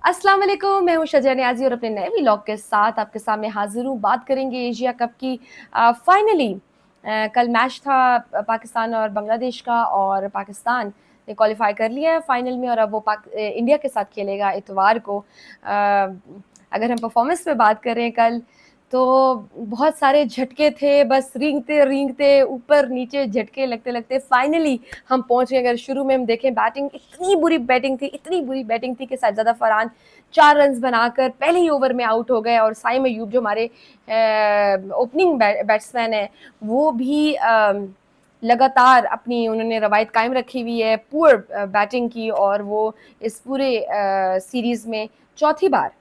अस्सलाम वालेकुम, मैं हूँ शज़ा नियाज़ी और अपने नए व्लॉग के साथ आपके सामने हाज़िर हूँ। बात करेंगे एशिया कप की। फाइनली कल मैच था पाकिस्तान और बांग्लादेश का, और पाकिस्तान ने क्वालिफाई कर लिया है फाइनल में, और अब वो इंडिया के साथ खेलेगा इतवार को। अगर हम परफॉर्मेंस पे बात करें कल, तो बहुत सारे झटके थे, बस रेंगते रेंगते ऊपर नीचे झटके लगते लगते फाइनली हम पहुंच गए। अगर शुरू में हम देखें, बैटिंग इतनी बुरी बैटिंग थी, इतनी बुरी बैटिंग थी कि साजिदा फरहान 4 रन बनाकर पहले ही ओवर में आउट हो गए, और साइम अयूब जो हमारे ओपनिंग बैट्समैन है, वो भी लगातार अपनी उन्होंने रवायत कायम रखी हुई है पुअर बैटिंग की, और वो इस पूरे सीरीज में चौथी बार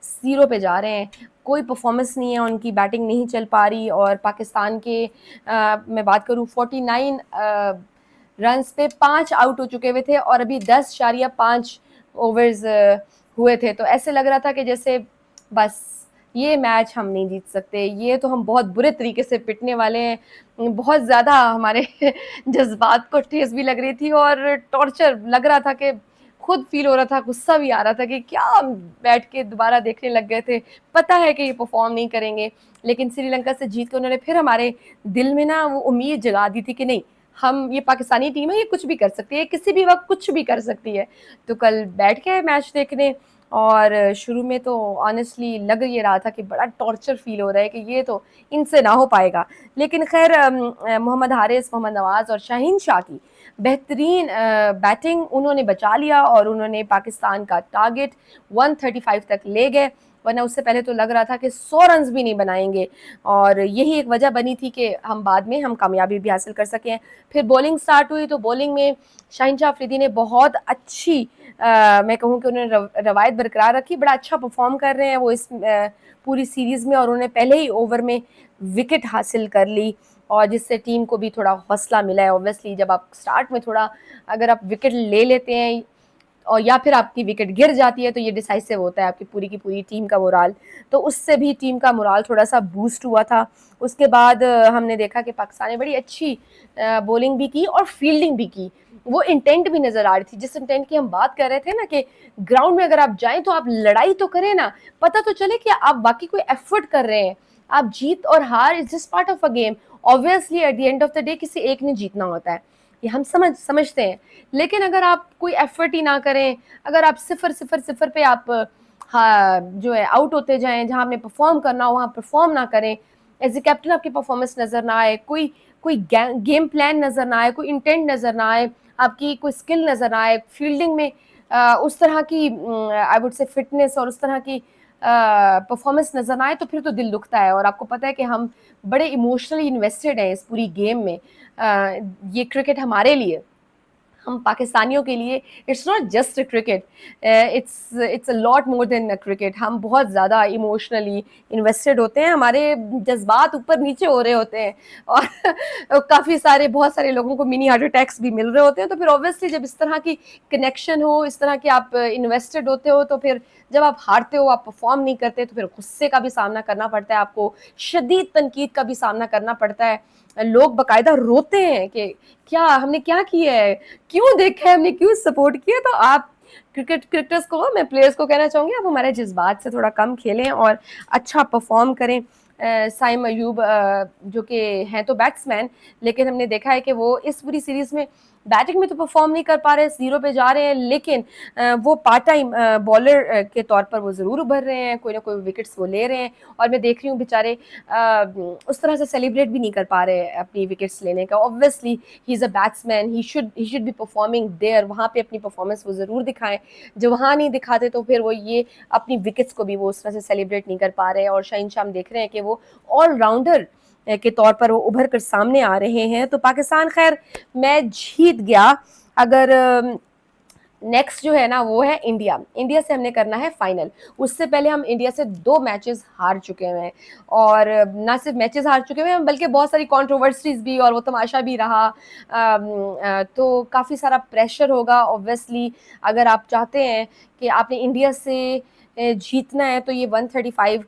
0 पे जा रहे हैं। कोई परफॉर्मेंस नहीं है, उनकी बैटिंग नहीं चल पा रही। और पाकिस्तान के मैं बात करूं 49 रन्स पे 5 आउट हो चुके हुए थे, और अभी 10.5 ओवर्स हुए थे। तो ऐसे लग रहा था कि जैसे बस ये मैच हम नहीं जीत सकते, ये तो हम बहुत बुरे तरीके से पिटने वाले हैं। बहुत ज़्यादा हमारे जज्बात को ठेस भी लग रही थी, और टॉर्चर लग रहा था कि खुद फील हो रहा था, गुस्सा भी आ रहा था कि क्या हम बैठ के दोबारा देखने लग गए थे। पता है कि ये परफॉर्म नहीं करेंगे, लेकिन श्रीलंका से जीत के उन्होंने फिर हमारे दिल में ना वो उम्मीद जगा दी थी कि नहीं, हम ये पाकिस्तानी टीम है, ये कुछ भी कर सकती है, किसी भी वक्त कुछ भी कर सकती है। तो कल बैठ के मैच देखने, और शुरू में तो ऑनेस्टली लग ये रहा था कि बड़ा टॉर्चर फील हो रहा है कि ये तो इनसे ना हो पाएगा। लेकिन खैर मोहम्मद हारिस, मोहम्मद नवाज और शाहीन शाह की बेहतरीन बैटिंग, उन्होंने बचा लिया और उन्होंने पाकिस्तान का टारगेट 135 तक ले गए। वरना उससे पहले तो लग रहा था कि 100 रन भी नहीं बनाएंगे, और यही एक वजह बनी थी कि हम बाद में हम कामयाबी भी हासिल कर सकें। फिर बॉलिंग स्टार्ट हुई, तो बॉलिंग में शाहीन शाह अफरीदी ने बहुत अच्छी मैं कहूँ कि उन्होंने रवायत बरकरार रखी। बड़ा अच्छा परफॉर्म कर रहे हैं वो इस पूरी सीरीज़ में, और उन्होंने पहले ही ओवर में विकेट हासिल कर ली, और जिससे टीम को भी थोड़ा हौसला मिला है। ऑब्वियसली जब आप स्टार्ट में थोड़ा अगर आप विकेट ले लेते हैं, और या फिर आपकी विकेट गिर जाती है, तो ये डिसाइसिव होता है आपकी पूरी की पूरी टीम का मोराल। तो उससे भी टीम का मोराल थोड़ा सा बूस्ट हुआ था। उसके बाद हमने देखा कि पाकिस्तान ने बड़ी अच्छी बॉलिंग भी की और फील्डिंग भी की। वो इंटेंट भी नजर आ रही थी, जिस इंटेंट की हम बात कर रहे थे ना, कि ग्राउंड में अगर आप जाएं तो आप लड़ाई तो करें ना, पता तो चले कि आप बाकी कोई एफर्ट कर रहे हैं। आप जीत और हार is just part of a game. Obviously at the end of the day किसी एक ने जीतना होता है, ये हम समझते हैं। लेकिन अगर आप कोई एफर्ट ही ना करें, अगर आप सिफर सिफर सिफर पे आप हाँ जो है आउट होते जाएं, जहां आपने परफॉर्म करना हो वहां परफॉर्म ना करें, एज ए कैप्टन आपकी परफॉर्मेंस नजर ना आए, कोई कोई गेम प्लान नजर ना आए, कोई इंटेंट नजर ना आए, आपकी कोई स्किल नजर ना आए फील्डिंग में, उस तरह की आई वुड से फिटनेस और उस तरह की परफॉर्मेंस नजर ना आए, तो फिर तो दिल दुखता है। और आपको पता है कि हम बड़े इमोशनली इन्वेस्टेड हैं इस पूरी गेम में। ये क्रिकेट हमारे लिए, हम पाकिस्तानियों के लिए it's not just a cricket, it's a lot more than a cricket. हम बहुत ज़्यादा इमोशनली इन्वेस्टेड होते हैं, हमारे जज्बात ऊपर नीचे हो रहे होते हैं, और काफ़ी सारे बहुत सारे लोगों को मिनी हार्ट अटैक्स भी मिल रहे होते हैं। तो फिर ऑब्वियसली जब इस तरह की कनेक्शन हो, इस तरह के आप इन्वेस्टेड होते हो, तो फिर जब आप हारते हो, आप परफॉर्म नहीं करते, तो फिर गुस्से का भी सामना करना पड़ता है आपको, शदीद तनकीद का भी सामना करना पड़ता है। लोग बाकायदा रोते हैं कि क्या हमने क्या किया है, क्यों देखा है हमने, क्यों सपोर्ट किया। तो आप क्रिकेटर्स को, मैं प्लेयर्स को कहना चाहूँगी, आप हमारे जज्बात से थोड़ा कम खेलें और अच्छा परफॉर्म करें। साइम अयूब जो कि हैं तो बैट्समैन, लेकिन हमने देखा है कि वो इस पूरी सीरीज़ में बैटिंग में तो परफॉर्म नहीं कर पा रहे, 0 पे जा रहे हैं, लेकिन वो पार्ट टाइम बॉलर के तौर पर वो ज़रूर उभर रहे हैं, कोई ना कोई विकेट्स वो ले रहे हैं। और मैं देख रही हूँ बेचारे उस तरह से सेलिब्रेट भी नहीं कर पा रहे अपनी विकेट्स लेने का। Obviously he is a batsman, he should be performing there, वहाँ पे अपनी परफॉर्मेंस वो ज़रूर दिखाएं। जो वहाँ नहीं दिखाते, तो फिर वो ये अपनी विकेट्स को भी वो उस तरह से सेलिब्रेट नहीं कर पा रहे हैं। और शाहीन शाह हम देख रहे हैं कि वो ऑलराउंडर के तौर पर वो उभर कर सामने आ रहे हैं। तो पाकिस्तान खैर मैच जीत गया। अगर नेक्स्ट जो है ना वो है इंडिया, इंडिया से हमने करना है फाइनल। उससे पहले हम इंडिया से 2 मैचेस हार चुके हैं, और ना सिर्फ मैचेस हार चुके हैं बल्कि बहुत सारी कंट्रोवर्सीज भी, और वो तमाशा भी रहा। तो काफ़ी सारा प्रेशर होगा ऑब्वियसली। अगर आप चाहते हैं कि आपने इंडिया से जीतना है, तो ये 135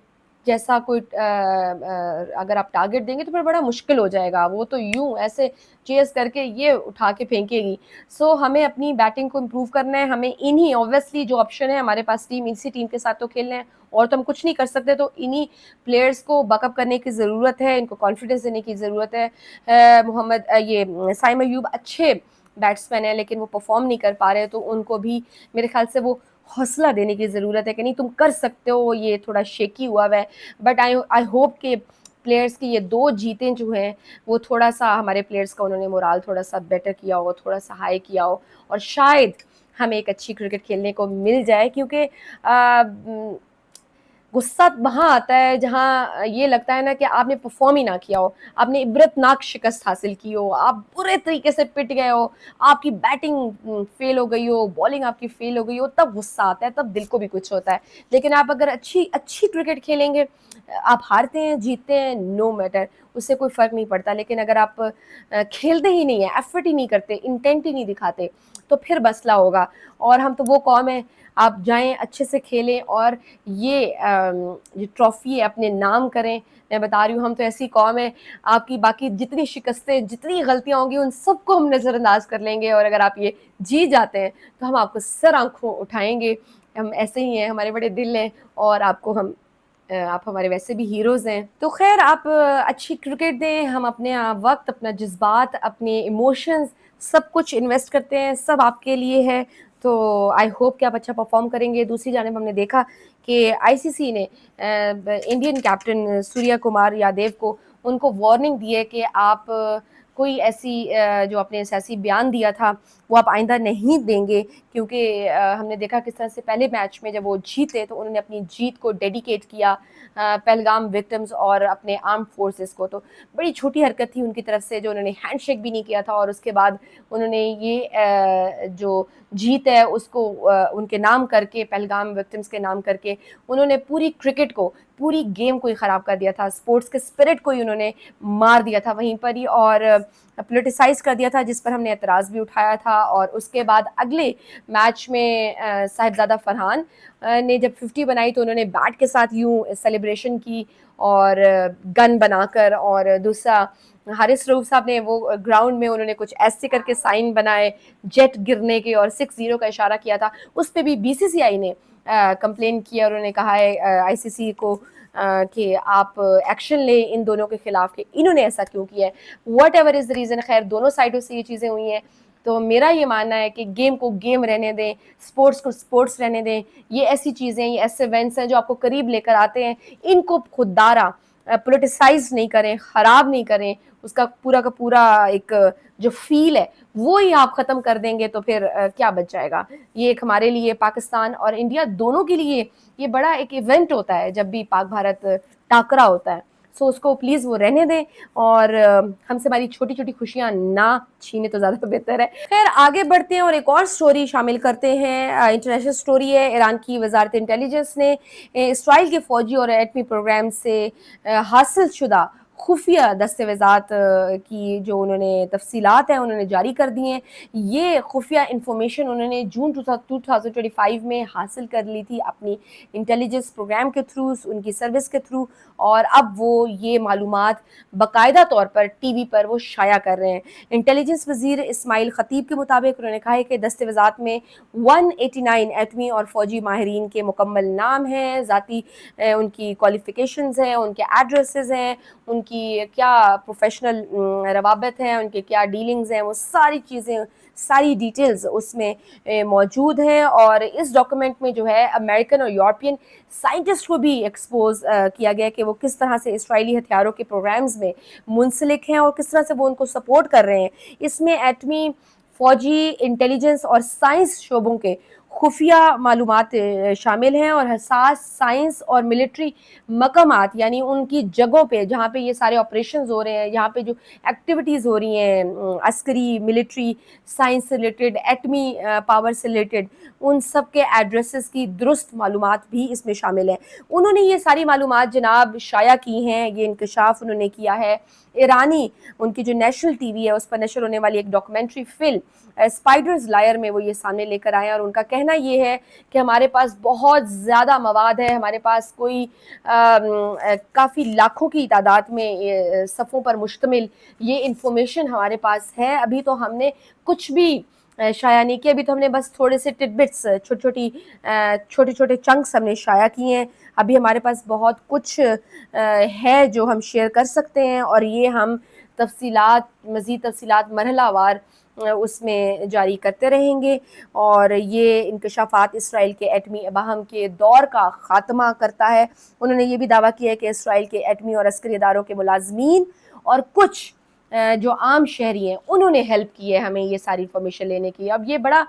जैसा कोई अगर आप टारगेट देंगे तो फिर बड़ा मुश्किल हो जाएगा, वो तो यूँ ऐसे चेज़ करके ये उठा के फेंकेगी। सो हमें अपनी बैटिंग को इम्प्रूव करना है, हमें इन्हीं ऑब्वियसली जो ऑप्शन है हमारे पास टीम, इसी टीम के साथ तो खेलना है और तो हम कुछ नहीं कर सकते, तो इन्हीं प्लेयर्स को बैकअप करने की ज़रूरत है, इनको कॉन्फिडेंस देने की ज़रूरत है। ये साइम अय्यूब अच्छे बैट्समैन हैं लेकिन वो परफॉर्म नहीं कर पा रहे, तो उनको भी मेरे ख्याल से वो हौसला देने की ज़रूरत है कि नहीं तुम कर सकते हो, ये थोड़ा शेकी हुआ है, बट आई होप कि प्लेयर्स की ये 2 जीतें जो हैं वो थोड़ा-सा हमारे प्लेयर्स का उन्होंने मोराल थोड़ा-सा बेटर किया हो, थोड़ा-सा हाई किया हो और शायद हमें एक अच्छी क्रिकेट खेलने को मिल जाए, क्योंकि गुस्सा वहाँ आता है जहाँ ये लगता है ना कि आपने परफॉर्म ही ना किया हो, आपने इबरतनाक शिकस्त हासिल की हो, आप बुरे तरीके से पिट गए हो, आपकी बैटिंग फेल हो गई हो, बॉलिंग आपकी फेल हो गई हो, तब गुस्सा आता है, तब दिल को भी कुछ होता है। लेकिन आप अगर अच्छी अच्छी क्रिकेट खेलेंगे, आप हारते हैं जीतते हैं नो मैटर, उससे कोई फ़र्क नहीं पड़ता। लेकिन अगर आप खेलते ही नहीं है, एफर्ट ही नहीं करते, इंटेंट ही नहीं दिखाते, तो फिर मसला होगा। और हम तो वो कौम है, आप जाएं अच्छे से खेलें और ये जो ट्रॉफ़ी है अपने नाम करें। मैं बता रही हूँ, हम तो ऐसी कौम है, आपकी बाकी जितनी शिकस्तें, जितनी गलतियाँ होंगी उन सबको हम नज़रअंदाज कर लेंगे और अगर आप ये जीत जाते हैं तो हम आपको सर आंखों उठाएंगे। हम ऐसे ही हैं, हमारे बड़े दिल हैं और आपको हम आप हमारे वैसे भी हीरोज़ हैं। तो ख़ैर आप अच्छी क्रिकेट दें, हम अपने वक़्त, अपना जज़्बात, अपने इमोशंस सब कुछ इन्वेस्ट करते हैं, सब आपके लिए है। तो आई होप कि आप अच्छा परफ़ॉर्म करेंगे। दूसरी जानिब हमने देखा कि आईसीसी ने इंडियन कैप्टन सूर्या कुमार यादव को उनको वार्निंग दी है कि आप कोई ऐसी जो आपने सियासी बयान दिया था वो आप आइंदा नहीं देंगे, क्योंकि हमने देखा किस तरह से पहले मैच में जब वो जीते तो उन्होंने अपनी जीत को डेडिकेट किया पहलगाम विक्टिम्स और अपने आर्म फोर्सेस को। तो बड़ी छोटी हरकत थी उनकी तरफ से जो उन्होंने हैंडशेक भी नहीं किया था और उसके बाद उन्होंने ये जो जीत है उसको उनके नाम करके, पहलगाम विक्टिम्स के नाम करके उन्होंने पूरी क्रिकेट को, पूरी गेम को ही ख़राब कर दिया था, स्पोर्ट्स के स्पिरिट को ही उन्होंने मार दिया था वहीं पर ही और पोलिटिसाइज़ कर दिया था, जिस पर हमने एतराज़ भी उठाया था। और उसके बाद अगले मैच में साहिबजादा फरहान ने जब 50 बनाई तो उन्होंने बैट के साथ यूँ सेलिब्रेशन की और गन बनाकर, और दूसरा हारिस रऊफ साहब ने वो ग्राउंड में उन्होंने कुछ ऐसे करके साइन बनाए जेट गिरने के और 6-0 का इशारा किया था। उस पे भी बीसीसीआई ने कंप्लेन किया और उन्होंने कहा है आईसीसी को कि आप एक्शन लें इन दोनों के खिलाफ कि इन्होंने ऐसा क्यों किया है, what ever is the reason. खैर दोनों साइडों से ये चीज़ें हुई हैं, तो मेरा ये मानना है कि गेम को गेम रहने दें, स्पोर्ट्स को स्पोर्ट्स रहने दें। ये ऐसी चीज़ें, ये ऐसे इवेंट्स हैं जो आपको करीब लेकर आते हैं, इनको खुददारा पोलिटिसाइज नहीं करें, ख़राब नहीं करें, उसका पूरा का पूरा एक जो फील है वो ही आप ख़त्म कर देंगे तो फिर क्या बच जाएगा। ये एक हमारे लिए, पाकिस्तान और इंडिया दोनों के लिए ये बड़ा एक इवेंट होता है जब भी पाक भारत टाकरा होता है। सो उसको प्लीज़ वो रहने दें और हमसे हमारी छोटी छोटी खुशियाँ ना छीने तो ज़्यादा बेहतर है। खैर आगे बढ़ते हैं और एक और स्टोरी शामिल करते हैं। इंटरनेशनल स्टोरी है, ईरान की वजारत इंटेलिजेंस ने इसराइल के फ़ौजी और एटमी प्रोग्राम से हासिल शुदा खुफिया दस्तावेज़ात की जो उन्होंने तफसीलात हैं उन्होंने जारी कर दी हैं। ये खुफिया इंफॉर्मेशन उन्होंने जून 2025 में हासिल कर ली थी अपनी इंटेलिजेंस प्रोग्राम के थ्रू, उनकी सर्विस के थ्रू, और अब वो ये मालूमात बाकायदा तौर पर टीवी पर वो शाया कर रहे हैं। इंटेलिजेंस वज़ीर इस्माइल ख़तीब के मुताबिक उन्होंने कहा है कि दस्तावेज़ात में 189 एटमी और फ़ौजी माहिरीन के मुकम्मल नाम हैं, ज़ाती उनकी क्वालिफ़िकेशंस हैं, उनके एड्रेसेस हैं, उनकी क्या प्रोफेशनल रवाबत हैं, उनके क्या डीलिंग्स हैं, वो सारी चीज़ें, सारी डिटेल्स उसमें मौजूद हैं। और इस डॉक्यूमेंट में जो है अमेरिकन और यूरोपियन साइंटिस्ट को भी एक्सपोज किया गया कि वो किस तरह से इसराइली हथियारों के प्रोग्राम्स में मुंसलिक हैं और किस तरह से वो उनको सपोर्ट कर रहे हैं। इसमें एटमी, फ़ौजी, इंटेलिजेंस और साइंस शोबों के खुफिया मालूमात शामिल हैं और हसास साइंस और मिलिट्री मकामात, यानी उनकी जगहों पे जहाँ पे ये सारे ऑपरेशंस हो रहे हैं, यहाँ पे जो एक्टिविटीज़ हो रही हैं अस्करी, मिलिट्री, साइंस से रिलेटेड, एटमी पावर से रिलेटेड, उन सब के एड्रेसेस की दुरुस्त मालूमात भी इसमें शामिल हैं। उन्होंने ये सारी मालूमात जनाब शाया की हैं, ये इंकशाफ उन्होंने किया है। ईरानी उनकी जो नेशनल टीवी है उस पर नशर होने वाली एक डॉक्यूमेंट्री फिल्म स्पाइडर्स लायर में वो ये सामने लेकर आए और उनका कहना کہنا یہ ہے کہ ہمارے پاس بہت زیادہ مواد ہے, ہمارے پاس کوئی کافی لاکھوں کی تعداد میں صفحوں پر مشتمل یہ انفارمیشن ہمارے پاس ہے. ابھی تو ہم نے کچھ بھی شائع نہیں کیا, ابھی تو ہم نے بس تھوڑے سے ٹڈ بٹس, چھوٹے چھوٹے چنکس ہم نے شائع کیے ہیں. ابھی ہمارے پاس بہت کچھ ہے جو ہم شیئر کر سکتے ہیں, اور یہ ہم مزید تفصیلات مرحلہ وار اس میں جاری کرتے رہیں گے. اور یہ انکشافات اسرائیل کے ایٹمی اباہم کے دور کا خاتمہ کرتا ہے. انہوں نے یہ بھی دعویٰ کیا ہے کہ اسرائیل کے ایٹمی اور عسکری اداروں کے ملازمین اور کچھ جو عام شہری ہیں انہوں نے ہیلپ کی ہے ہمیں یہ ساری انفارمیشن لینے کی. اب یہ بڑا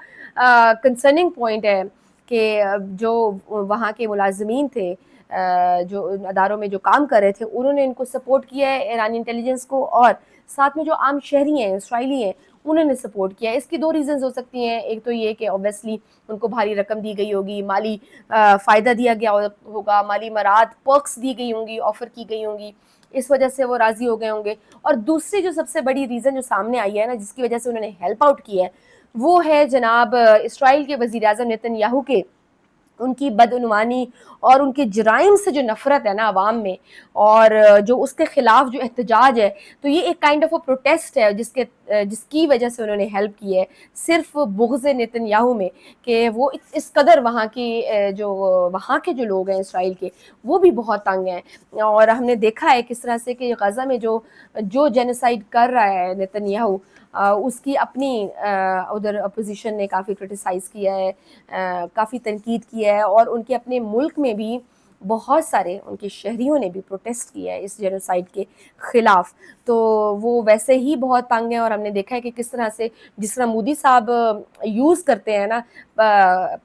کنسرننگ پوائنٹ ہے کہ جو وہاں کے ملازمین تھے, جو اداروں میں جو کام کر رہے تھے, انہوں نے ان کو سپورٹ کیا ہے ایرانی انٹیلیجنس کو, اور ساتھ میں جو عام شہری ہیں, اسرائیلی ہیں, انہوں نے سپورٹ کیا ہے. اس کی دو ریزنز ہو سکتی ہیں. ایک تو یہ کہ اوبیسلی ان کو بھاری رقم دی گئی ہوگی, مالی فائدہ دیا گیا ہوگا, مالی مراد پرکس دی گئی ہوں گی, آفر کی گئی ہوں گی, اس وجہ سے وہ راضی ہو گئے ہوں گے. اور دوسری جو سب سے بڑی ریزن جو سامنے آئی ہے نا, جس کی وجہ سے انہوں نے ہیلپ آؤٹ کی ہے, وہ ہے جناب اسرائیل کے وزیر اعظم نیتن یاہو کے ان کی بدعنوانی اور ان کے جرائم سے جو نفرت ہے نا عوام میں, اور جو اس کے خلاف جو احتجاج ہے, تو یہ ایک کائنڈ آف اے پروٹیسٹ ہے جس کی وجہ سے انہوں نے ہیلپ کی ہے. صرف بغض نیتن یاہو میں کہ وہ اس قدر وہاں کے جو لوگ ہیں اسرائیل کے, وہ بھی بہت تنگ ہیں. اور ہم نے دیکھا ہے کس طرح سے کہ غزہ میں جو جینوسائیڈ کر رہا ہے نیتن یاہو, اس کی اپنی ادھر اپوزیشن نے کافی کرٹیسائز کیا ہے, کافی تنقید کیا ہے, اور ان کے اپنے ملک میں بھی بہت سارے ان کے شہریوں نے بھی پروٹیسٹ کیا ہے اس جینوسائیڈ کے خلاف. تو وہ ویسے ہی بہت تنگ ہیں, اور ہم نے دیکھا ہے کہ کس طرح سے جس طرح مودی صاحب یوز کرتے ہیں نا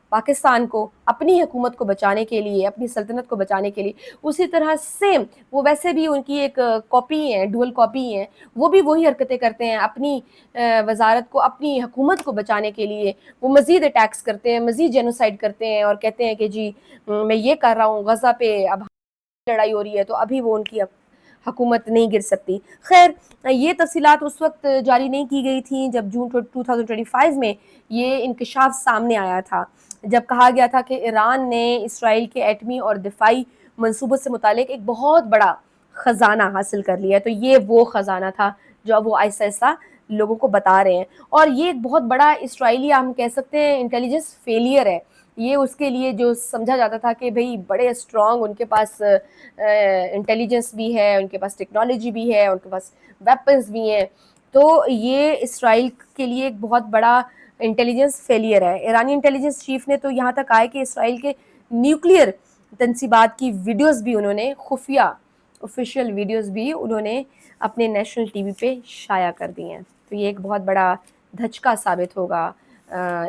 پاکستان کو اپنی حکومت کو بچانے کے لیے, اپنی سلطنت کو بچانے کے لیے, اسی طرح سیم وہ ویسے بھی ان کی ایک کاپی ہیں, ڈوئل کاپی ہیں, وہ بھی وہی حرکتیں کرتے ہیں اپنی وزارت کو, اپنی حکومت کو بچانے کے لیے. وہ مزید اٹیکس کرتے ہیں, مزید جینوسائیڈ کرتے ہیں, اور کہتے ہیں کہ جی میں یہ کر رہا ہوں, غزہ پہ اب لڑائی ہو رہی ہے تو ابھی وہ ان کی حکومت نہیں گر سکتی. خیر, یہ تفصیلات اس وقت جاری نہیں کی گئی تھیں جب جون 2025 میں یہ انکشاف سامنے آیا تھا, جب کہا گیا تھا کہ ایران نے اسرائیل کے ایٹمی اور دفاعی منصوبوں سے متعلق ایک بہت بڑا خزانہ حاصل کر لیا. تو یہ وہ خزانہ تھا جو اب وہ آہستہ آہستہ لوگوں کو بتا رہے ہیں. اور یہ ایک بہت بڑا اسرائیلی ہم کہہ سکتے ہیں انٹیلیجنس فیلئر ہے. یہ اس کے لیے جو سمجھا جاتا تھا کہ بھئی بڑے اسٹرانگ ان کے پاس انٹیلیجنس بھی ہے, ان کے پاس ٹیکنالوجی بھی ہے, ان کے پاس ویپنز بھی ہیں, تو یہ اسرائیل کے لیے ایک بہت بڑا انٹیلیجنس فیلئر ہے. ایرانی انٹیلیجنس چیف نے تو یہاں تک آئے کہ اسرائیل کے نیوکلیئر تنصیبات کی ویڈیوز بھی انہوں نے, خفیہ آفیشیل ویڈیوز بھی انہوں نے اپنے نیشنل ٹی وی پہ شائع کر دی ہیں. تو یہ ایک بہت بڑا دھچکا ثابت ہوگا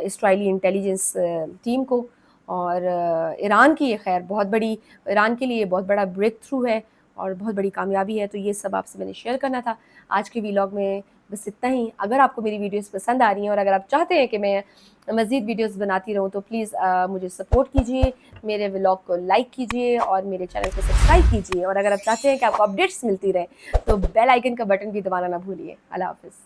اسرائیلی انٹیلیجنس ٹیم کو. اور ایران کی یہ خیر بہت بڑی, ایران کے لیے بہت بڑا بریک تھرو ہے اور بہت بڑی کامیابی ہے. تو یہ سب آپ سے میں نے شیئر کرنا تھا آج کے ویلاگ میں. بس اتنا ہی. اگر آپ کو میری ویڈیوز پسند آ رہی ہیں اور اگر آپ چاہتے ہیں کہ میں مزید ویڈیوز بناتی رہوں تو پلیز مجھے سپورٹ کیجیے, میرے ولاگ کو لائک کیجیے اور میرے چینل کو سبسکرائب کیجیے. اور اگر آپ چاہتے ہیں کہ آپ کو اپڈیٹس ملتی رہیں تو بیل آئیکن کا بٹن بھی دبانا نہ بھولیے. اللہ حافظ.